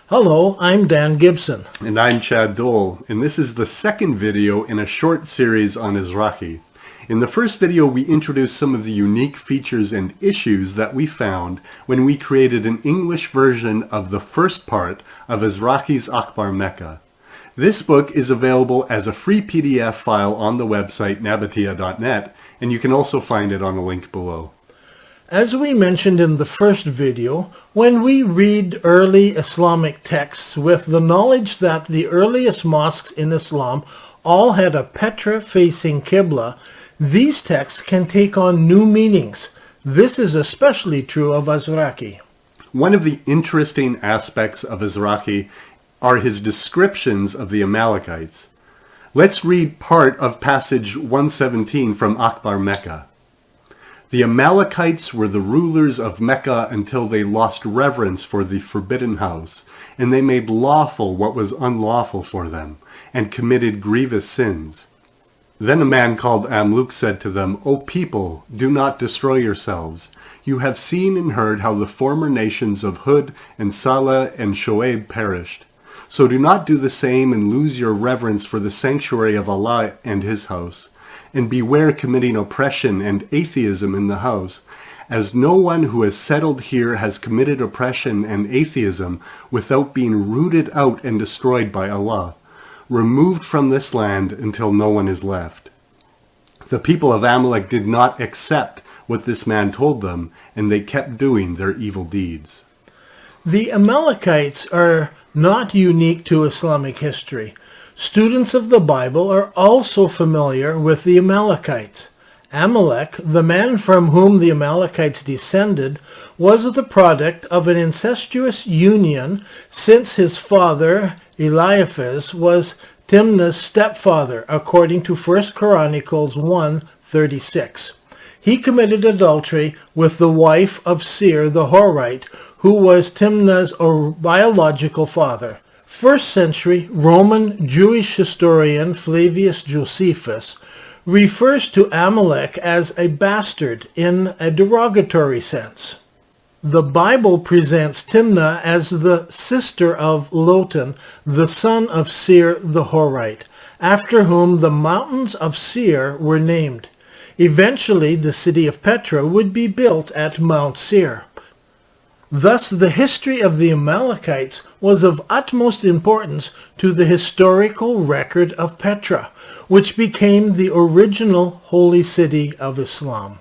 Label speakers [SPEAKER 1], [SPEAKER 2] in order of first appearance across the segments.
[SPEAKER 1] Hello, I'm Dan Gibson.
[SPEAKER 2] And I'm Chad Dole, and this is the second video in a short series on Azraqi. In the first video, we introduced some of the unique features and issues that we found when we created an English version of the first part of Azraqi's Akhbar Mecca. This book is available as a free PDF file on the website nabatea.net, and you can also find it on a link below.
[SPEAKER 1] As we mentioned in the first video, when we read early Islamic texts with the knowledge that the earliest mosques in Islam all had a Petra-facing Qibla, these texts can take on new meanings. This is especially true of Azraqi.
[SPEAKER 2] One of the interesting aspects of Azraqi are his descriptions of the Amalekites. Let's read part of passage 117 from Akhbar Mecca. The Amalekites were the rulers of Mecca until they lost reverence for the forbidden house, and they made lawful what was unlawful for them, and committed grievous sins. Then a man called Amluk said to them, O people, do not destroy yourselves. You have seen and heard how the former nations of Hud and Salah and Shoaib perished. So do not do the same and lose your reverence for the sanctuary of Allah and his house. And beware committing oppression and atheism in the house, as no one who has settled here has committed oppression and atheism without being rooted out and destroyed by Allah, removed from this land until no one is left. The people of Amalek did not accept what this man told them, and they kept doing their evil deeds.
[SPEAKER 1] The Amalekites are not unique to Islamic history. Students of the Bible are also familiar with the Amalekites. Amalek, the man from whom the Amalekites descended, was the product of an incestuous union, since his father, Eliphaz, was Timnah's stepfather, according to 1 Chronicles 1:36. He committed adultery with the wife of Seir the Horite, who was Timnah's biological father. First century Roman Jewish historian Flavius Josephus refers to Amalek as a bastard in a derogatory sense. The Bible presents Timnah as the sister of Lotan, the son of Seir the Horite, after whom the mountains of Seir were named. Eventually, the city of Petra would be built at Mount Seir. Thus, the history of the Amalekites was of utmost importance to the historical record of Petra, which became the original holy city of Islam.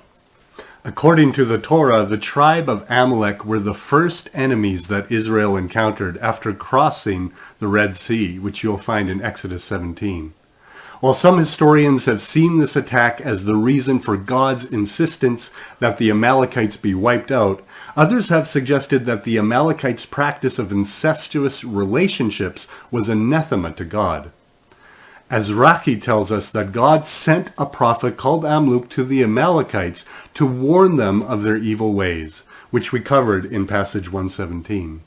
[SPEAKER 2] According to the Torah, the tribe of Amalek were the first enemies that Israel encountered after crossing the Red Sea, which you'll find in Exodus 17. While some historians have seen this attack as the reason for God's insistence that the Amalekites be wiped out, others have suggested that the Amalekites' practice of incestuous relationships was anathema to God. Azraqi tells us that God sent a prophet called Amluk to the Amalekites to warn them of their evil ways, which we covered in passage 117.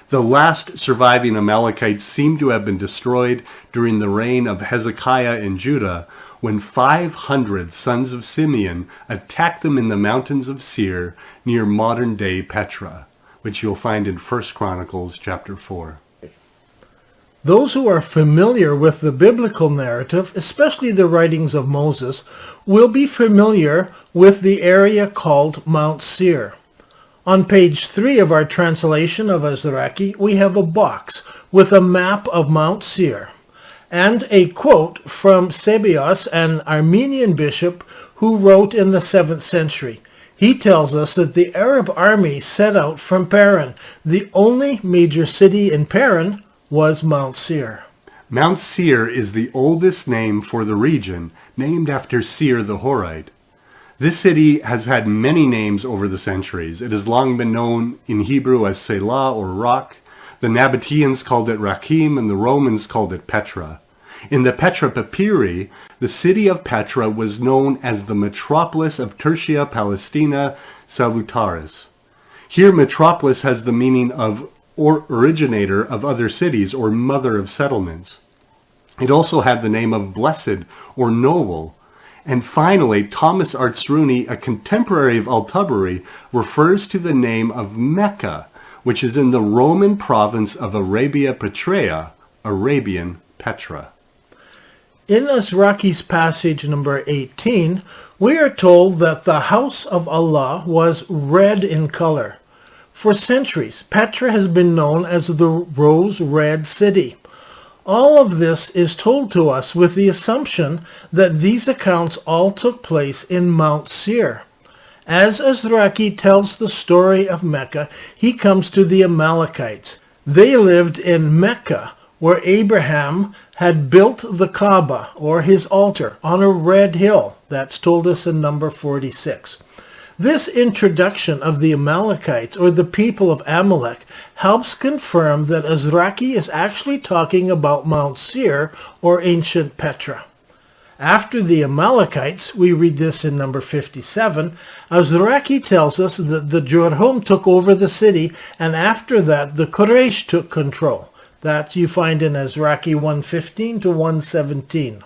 [SPEAKER 2] The last surviving Amalekites seem to have been destroyed during the reign of Hezekiah in Judah, when 500 sons of Simeon attacked them in the mountains of Seir near modern-day Petra, which you'll find in 1 Chronicles chapter 4.
[SPEAKER 1] Those who are familiar with the biblical narrative, especially the writings of Moses, will be familiar with the area called Mount Seir. On page 3 of our translation of Azraqi, we have a box with a map of Mount Seir and a quote from Sebios, an Armenian bishop who wrote in the 7th century. He tells us that the Arab army set out from Paran. The only major city in Paran was Mount Seir.
[SPEAKER 2] Mount Seir is the oldest name for the region, named after Seir the Horite. This city has had many names over the centuries. It has long been known in Hebrew as Selah or Rock. The Nabateans called it Rakim, and the Romans called it Petra. In the Petra Papyri, the city of Petra was known as the metropolis of Tertia Palestina Salutaris. Here, metropolis has the meaning of originator of other cities or mother of settlements. It also had the name of blessed or noble. And finally, Thomas Artsruni, a contemporary of Al-Tabari, refers to the name of Mecca, which is in the Roman province of Arabia Petraea, Arabian Petra.
[SPEAKER 1] In Azraqi's passage number 18, we are told that the house of Allah was red in color. For centuries, Petra has been known as the Rose-Red City. All of this is told to us with the assumption that these accounts all took place in Mount Seir. As Azraqi tells the story of Mecca, he comes to the Amalekites. They lived in Mecca, where Abraham had built the Kaaba, or his altar, on a red hill. That's told us in number 46. This introduction of the Amalekites, or the people of Amalek, helps confirm that Azraqi is actually talking about Mount Seir, or ancient Petra. After the Amalekites, we read this in number 57, Azraqi tells us that the Jurhum took over the city, and after that the Quraysh took control. That you find in Azraqi 115 to 117.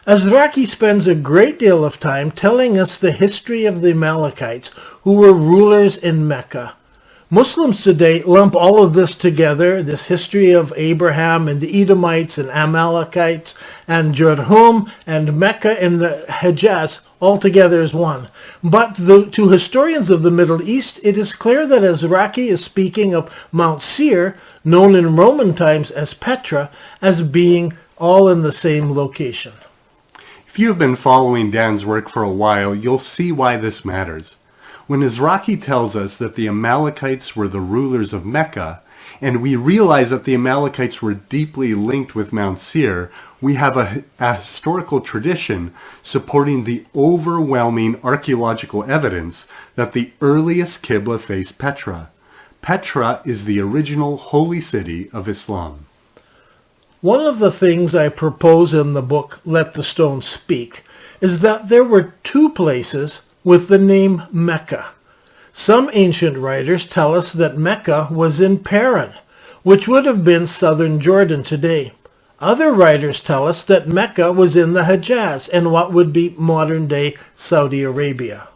[SPEAKER 1] Azraqi spends a great deal of time telling us the history of the Amalekites, who were rulers in Mecca. Muslims today lump all of this together, this history of Abraham and the Edomites and Amalekites and Jurhum and Mecca and the Hejaz, all together as one. But to historians of the Middle East, it is clear that Azraqi is speaking of Mount Seir, known in Roman times as Petra, as being all in the same location.
[SPEAKER 2] If you have been following Dan's work for a while, you'll see why this matters. When Azraqi tells us that the Amalekites were the rulers of Mecca, and we realize that the Amalekites were deeply linked with Mount Seir, we have a historical tradition supporting the overwhelming archaeological evidence that the earliest Qibla faced Petra. Petra is the original holy city of Islam.
[SPEAKER 1] One of the things I propose in the book, Let the Stone Speak, is that there were two places with the name Mecca. Some ancient writers tell us that Mecca was in Paran, which would have been southern Jordan today. Other writers tell us that Mecca was in the Hejaz and what would be modern-day Saudi Arabia.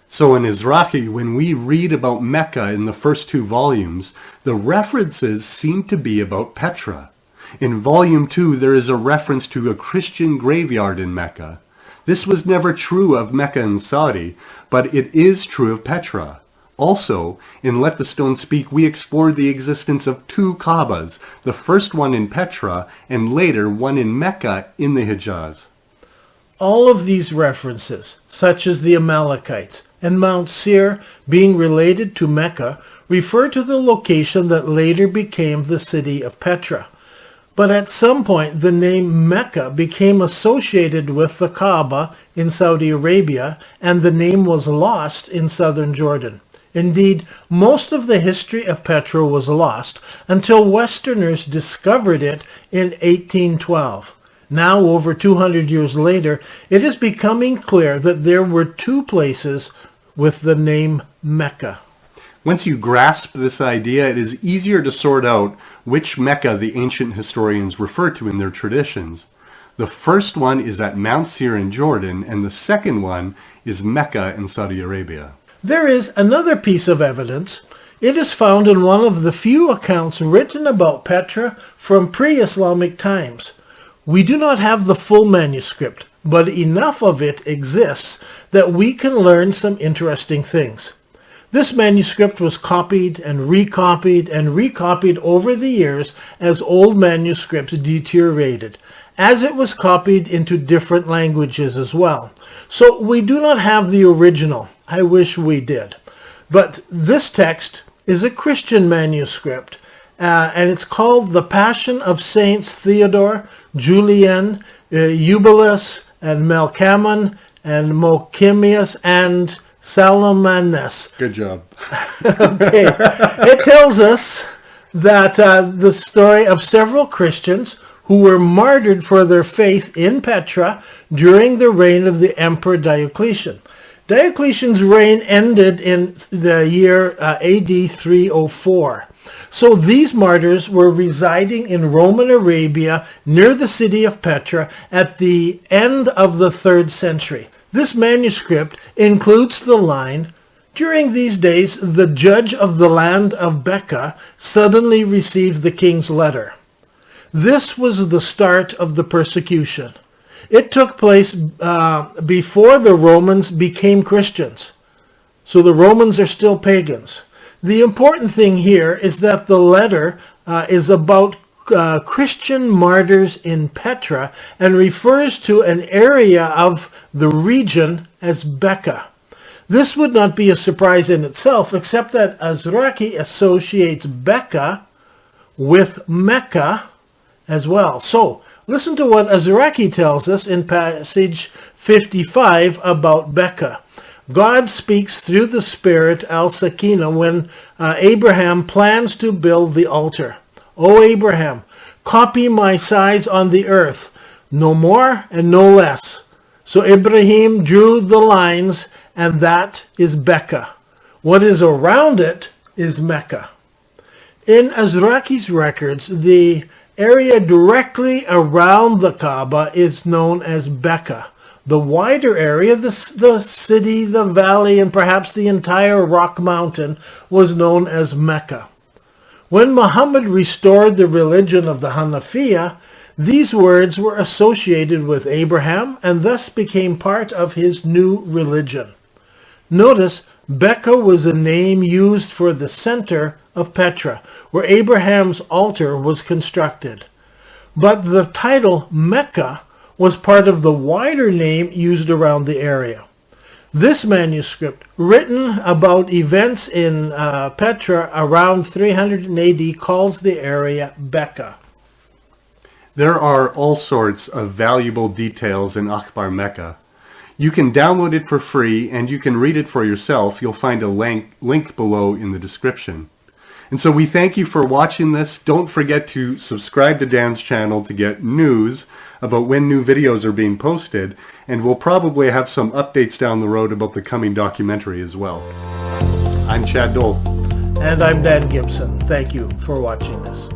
[SPEAKER 2] So in Azraqi, when we read about Mecca in the first two volumes, the references seem to be about Petra. In Volume 2, there is a reference to a Christian graveyard in Mecca. This was never true of Mecca and Saudi, but it is true of Petra. Also, in Let the Stone Speak, we explore the existence of two Kaabas, the first one in Petra, and later one in Mecca in the Hejaz.
[SPEAKER 1] All of these references, such as the Amalekites and Mount Seir being related to Mecca, refer to the location that later became the city of Petra. But at some point, the name Mecca became associated with the Kaaba in Saudi Arabia, and the name was lost in southern Jordan. Indeed, most of the history of Petra was lost until Westerners discovered it in 1812. Now, over 200 years later, it is becoming clear that there were two places with the name Mecca.
[SPEAKER 2] Once you grasp this idea, it is easier to sort out which Mecca the ancient historians refer to in their traditions. The first one is at Mount Seir in Jordan, and the second one is Mecca in Saudi Arabia.
[SPEAKER 1] There is another piece of evidence. It is found in one of the few accounts written about Petra from pre-Islamic times. We do not have the full manuscript, but enough of it exists that we can learn some interesting things. This manuscript was copied and recopied over the years as old manuscripts deteriorated, as it was copied into different languages as well. So we do not have the original. I wish we did. But this text is a Christian manuscript, and it's called The Passion of Saints Theodore, Julian, Eubulus, and Melcamon, and Mochimius, and Salamanes.
[SPEAKER 2] Good job.
[SPEAKER 1] Okay. It tells us that the story of several Christians who were martyred for their faith in Petra during the reign of the Emperor Diocletian. Diocletian's reign ended in the year AD 304. So these martyrs were residing in Roman Arabia near the city of Petra at the end of the 3rd century. This manuscript includes the line, During these days, the judge of the land of Becca suddenly received the king's letter. This was the start of the persecution. It took place before the Romans became Christians. So the Romans are still pagans. The important thing here is that the letter is about Christian martyrs in Petra and refers to an area of the region as Becca. This would not be a surprise in itself, except that Azraqi associates Becca with Mecca as well. So, listen to what Azraqi tells us in passage 55 about Becca. God speaks through the Spirit, Al-Sakina, when Abraham plans to build the altar. O Abraham, copy my size on the earth, no more and no less. So Ibrahim drew the lines, and that is Becca. What is around it is Mecca. In Azraqi's records, the area directly around the Kaaba is known as Becca. The wider area, the city, the valley, and perhaps the entire rock mountain was known as Mecca. When Muhammad restored the religion of the Hanafiya, these words were associated with Abraham and thus became part of his new religion. Notice, Becca was a name used for the center of Petra, where Abraham's altar was constructed. But the title Mecca was part of the wider name used around the area. This manuscript, written about events in Petra around 300 AD, calls the area Becca.
[SPEAKER 2] There are all sorts of valuable details in Akhbar Mecca. You can download it for free and you can read it for yourself. You'll find a link below in the description. And so we thank you for watching this. Don't forget to subscribe to Dan's channel to get news about when new videos are being posted. And we'll probably have some updates down the road about the coming documentary as well. I'm Chad Dole.
[SPEAKER 1] And I'm Dan Gibson. Thank you for watching this.